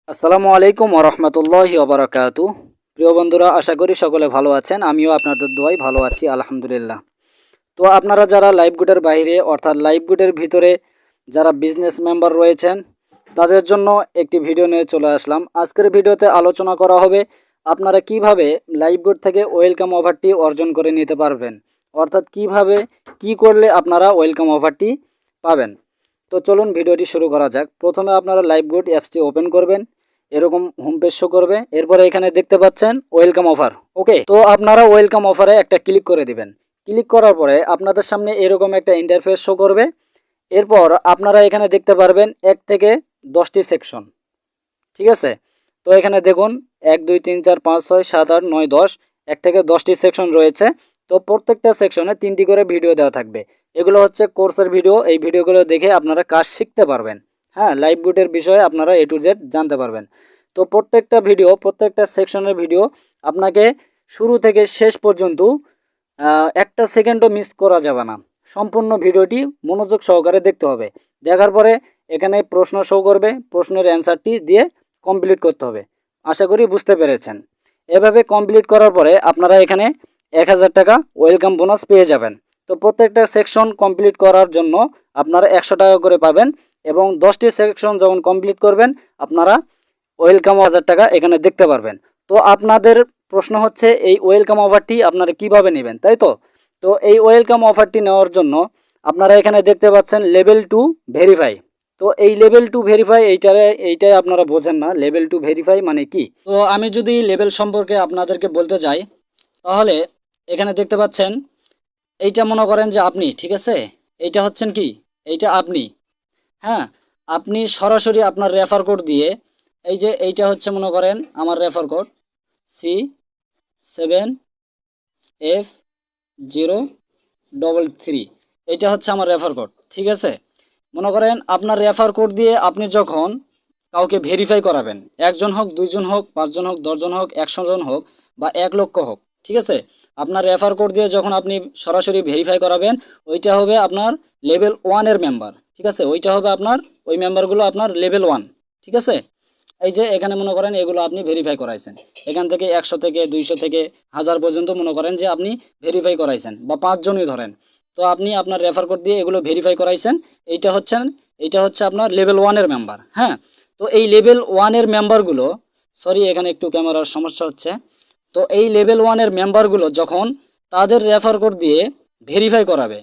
আসসালামু আলাইকুম ওরহমতুল্লাহি ওবরাকাতু। প্রিয় বন্ধুরা, আশা করি সকলে ভালো আছেন। আমিও আপনাদের দোয়ায় ভালো আছি, আলহামদুলিল্লাহ। তো আপনারা যারা লাইভ গুডের বাইরে অর্থাৎ লাইভ গুডের ভিতরে যারা বিজনেস মেম্বার রয়েছেন, তাদের জন্য একটি ভিডিও নিয়ে চলে আসলাম। আজকের ভিডিওতে আলোচনা করা হবে আপনারা কিভাবে লাইভ গুড থেকে ওয়েলকাম অফারটি অর্জন করে নিতে পারবেন, অর্থাৎ কিভাবে কি করলে আপনারা ওয়েলকাম অফারটি পাবেন। তো চলুন ভিডিওটি শুরু করা যাক। প্রথমে আপনারা লাইভ গুড অ্যাপসটি ওপেন করবেন, এরকম হোম পেজ শো করবে। এরপরে এখানে দেখতে পাচ্ছেন ওয়েলকাম অফার। ওকে, তো আপনারা ওয়েলকাম অফারে একটা ক্লিক করে দিবেন। ক্লিক করার পরে আপনাদের সামনে এরকম একটা ইন্টারফেস শো করবে। এরপর আপনারা এখানে দেখতে পারবেন 1 থেকে 10টি সেকশন। ঠিক আছে, তো এখানে দেখুন 1 2 3 4 5 6 7 8 9 10, 1 থেকে 10টি সেকশন রয়েছে। তো প্রত্যেকটা সেকশনে 3টি করে ভিডিও দেওয়া থাকবে। এগুলো হচ্ছে কোর্সের ভিডিও। এই ভিডিওগুলো দেখে আপনারা কাজ শিখতে পারবেন। হ্যাঁ, লাইভ বুটের বিষয়ে আপনারা A to Z জানতে পারবেন। তো প্রত্যেকটা ভিডিও, প্রত্যেকটা সেকশনের ভিডিও আপনাকে শুরু থেকে শেষ পর্যন্ত একটা সেকেন্ডও মিস করা যাবে না। সম্পূর্ণ ভিডিওটি মনোযোগ সহকারে দেখতে হবে। দেখার পরে এখানে প্রশ্ন শো করবে, প্রশ্নের অ্যান্সারটি দিয়ে কমপ্লিট করতে হবে। আশা করি বুঝতে পেরেছেন। এভাবে কমপ্লিট করার পরে আপনারা এখানে 1000 টাকা ওয়েলকাম বোনাস পেয়ে যাবেন। তো প্রত্যেকটা সেকশন কমপ্লিট করার জন্য আপনারা 100 টাকা করে পাবেন, এবং 10টি সেকশন যখন কমপ্লিট করবেন আপনারা ওয়েলকাম 1000 টাকা এখানে দেখতে পারবেন। তো আপনাদের প্রশ্ন হচ্ছে এই ওয়েলকাম অফারটি আপনারা কিভাবে নেবেন, তাই তো? তো এই ওয়েলকাম অফারটি নেওয়ার জন্য আপনারা এখানে দেখতে পাচ্ছেন লেভেল 2 ভেরিফাই। তো এই লেভেল 2 ভেরিফাই এইটাই আপনারা বোঝেন না, লেভেল 2 ভেরিফাই মানে কি। তো আমি যদি লেভেল সম্পর্কে আপনাদেরকে বলতে যাই, তাহলে এখানে দেখতে পাচ্ছেন এইটা মনে করেন যে আপনি, ঠিক আছে, এইটা হচ্ছেন কি, এইটা আপনি। হ্যাঁ, আপনি সরাসরি আপনার রেফার কোড দিয়ে, এই যে এইটা হচ্ছে মনে করেন আমার রেফার কোড C7F033, এইটা হচ্ছে আমার রেফার কোড। ঠিক আছে, মনে করেন আপনার রেফার কোড দিয়ে আপনি যখন কাউকে ভেরিফাই করাবেন, একজন হোক, দুইজন হোক, 5জন হোক, 10জন হোক, 100 জন হোক, বা 1 লক্ষ হোক, ঠিক আছে, আপনার রেফার কোড দিয়ে যখন আপনি সরাসরি ভেরিফাই করাবেন, ওইটা হবে আপনার লেভেল 1-এর মেম্বার। ঠিক আছে, ওইটা হবে আপনার, ওই মেম্বারগুলো আপনার লেভেল 1। ঠিক আছে, এই যে এখানে মনে করেন এগুলো আপনি ভেরিফাই করাইছেন, এখান থেকে 100 থেকে 200 থেকে 1000 পর্যন্ত মনে করেন যে আপনি ভেরিফাই করাইছেন, বা 5জনই ধরেন। তো আপনি আপনার রেফার কোড দিয়ে এগুলো ভেরিফাই করাইছেন। এইটা হচ্ছে আপনার লেভেল 1-এর মেম্বার। হ্যাঁ, তো এই লেভেল 1-এর মেম্বারগুলো, সরি এখানে একটু ক্যামেরার সমস্যা হচ্ছে। তো এই লেভেল 1-এর মেম্বারগুলো যখন তাদের রেফার কোড দিয়ে ভেরিফাই করাবে,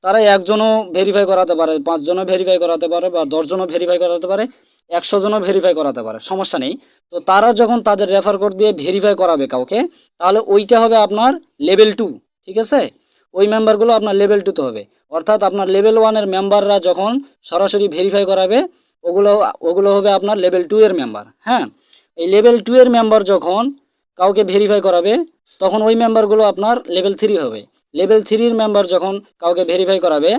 তারা একজনও ভেরিফাই করাতে পারে, 5জনও ভেরিফাই করাতে পারে, বা 10জনও ভেরিফাই করাতে পারে, 100জনও ভেরিফাই করাতে পারে, সমস্যা নেই। তো তারা যখন তাদের রেফার কোড দিয়ে ভেরিফাই করাবে কাউকে, তাহলে ওইটা হবে আপনার লেভেল 2। ঠিক আছে, ওই মেম্বারগুলো আপনার লেভেল 2তে হবে। অর্থাৎ আপনার লেভেল 1-এর মেম্বাররা যখন সরাসরি ভেরিফাই করাবে, ওগুলো ওগুলো হবে আপনার লেভেল 2-এর মেম্বার। হ্যাঁ, এই লেভেল 2-এর মেম্বার যখন কাউকে ভেরিফাই করাবে, তখন ওই মেম্বারগুলো আপনার লেভেল 3 হবে। লেভেল 3-এর মেম্বার যখন কাউকে ভেরিফাই করাবে,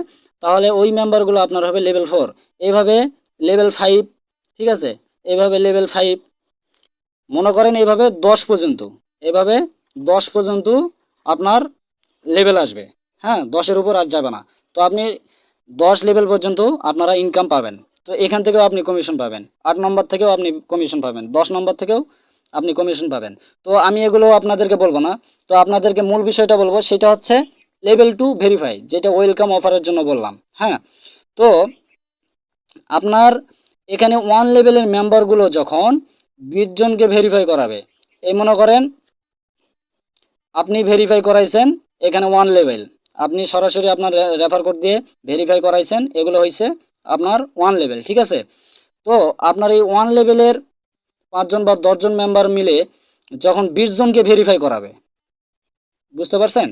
তাহলে ওই মেম্বারগুলো আপনার হবে লেভেল 4। এইভাবে লেভেল 5। ঠিক আছে, এইভাবে লেভেল 5, মনে করেন এইভাবে 10 পর্যন্ত, এভাবে 10 পর্যন্ত আপনার লেভেল আসবে। হ্যাঁ, 10-এর উপর আর যাবে না। তো আপনি 10 লেভেল পর্যন্ত আপনারা ইনকাম পাবেন। তো এখান থেকেও আপনি কমিশন পাবেন, 8 নম্বর থেকেও আপনি কমিশন পাবেন, 10 নম্বর থেকেও আপনি কমিশন পাবেন। তো আমি এগুলো আপনাদেরকে বলবো না, তো আপনাদেরকে মূল বিষয়টা বলবো, সেটা হচ্ছে লেভেল 2 ভেরিফাই, যেটা ওয়েলকাম অফারের জন্য বললাম। হ্যাঁ, তো আপনার এখানে 1 লেভেলের মেম্বারগুলো যখন 20 জনকে ভেরিফাই করাবে, এই মনে করেন আপনি ভেরিফাই করাইছেন এখানে 1 লেভেল, আপনি সরাসরি আপনার রেফার কোড দিয়ে ভেরিফাই করাইছেন, এগুলো হয়েছে আপনার 1 লেভেল। ঠিক আছে, তো আপনার এই 1 লেভেলের 5জন বা 10জন মেম্বার মিলে যখন 20 জনকে ভেরিফাই করাবে, বুঝতে পারছেন?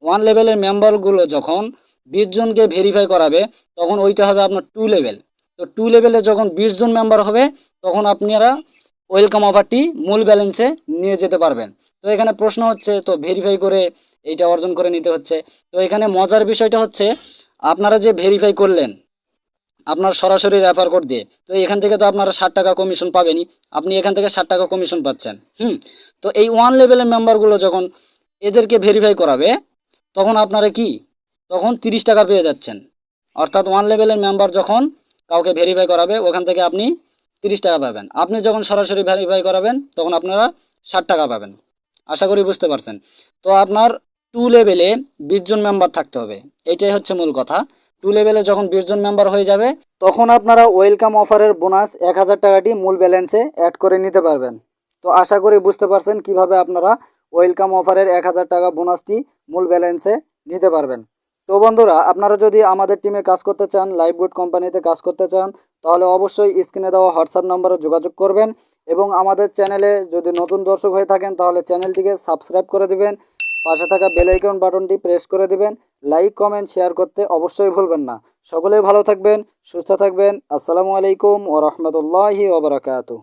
1 লেভেলের মেম্বারগুলো যখন 20 জনকে ভেরিফাই করাবে, তখন ওইটা হবে আপনার 2 লেভেল। তো 2 লেভেলে যখন 20 জন মেম্বার হবে, তখন আপনারা ওয়েলকাম অফারটি মূল ব্যালেন্সে নিয়ে যেতে পারবেন। তো এখানে প্রশ্ন হচ্ছে, তো ভেরিফাই করে এইটা অর্জন করে নিতে হচ্ছে। তো এখানে মজার বিষয়টা হচ্ছে, আপনারা যে ভেরিফাই করলেন আপনার সরাসরি রেফার কোড দিয়ে, তো এখান থেকে তো আপনারা 60 টাকা কমিশন পাবেনই, আপনি এখান থেকে 60 টাকা কমিশন পাচ্ছেন। তো এই 1 লেভেলের মেম্বারগুলো যখন এদেরকে ভেরিফাই করাবে, তখন আপনারা কি, তখন 30 টাকা পেয়ে যাচ্ছেন। অর্থাৎ 1 লেভেলের মেম্বার যখন কাউকে ভেরিফাই করাবে, ওখান থেকে আপনি 30 টাকা পাবেন। আপনি যখন সরাসরি ভেরিফাই করাবেন তখন আপনারা 60 টাকা পাবেন। আশা করি বুঝতে পারছেন। তো আপনার 2 লেভেলে 20 জন মেম্বার থাকতে হবে, এটাই হচ্ছে মূল কথা। 2 লেভেলে যখন 20 জন মেম্বার হয়ে যাবে তখন আপনারা ওয়েলকাম অফারের বোনাস 1000 টাকাটি মূল ব্যালেন্সে অ্যাড করে নিতে পারবেন। তো আশা করি বুঝতে পারছেন কিভাবে আপনারা ওয়েলকাম অফারের 1000 টাকা বোনাসটি মূল ব্যালেন্সে নিতে পারবেন। তো বন্ধুরা, আপনারা যদি আমাদের টিমে কাজ করতে চান, লাইভগুড কোম্পানিতে কাজ করতে চান, তাহলে অবশ্যই স্ক্রিনে দেওয়া হোয়াটসঅ্যাপ নম্বরে যোগাযোগ করবেন এবং আমাদের চ্যানেলে যদি নতুন দর্শক হয়ে থাকেন তাহলে চ্যানেলটিকে সাবস্ক্রাইব করে দিবেন, পাশে থাকা বেল আইকন বাটনটি প্রেস করে দিবেন, লাইক কমেন্ট শেয়ার করতে অবশ্যই ভুলবেন না। সকলেই ভালো থাকবেন, সুস্থ থাকবেন। আসসালামু আলাইকুম ওয়া রাহমাতুল্লাহি ওয়া বারাকাতুহু।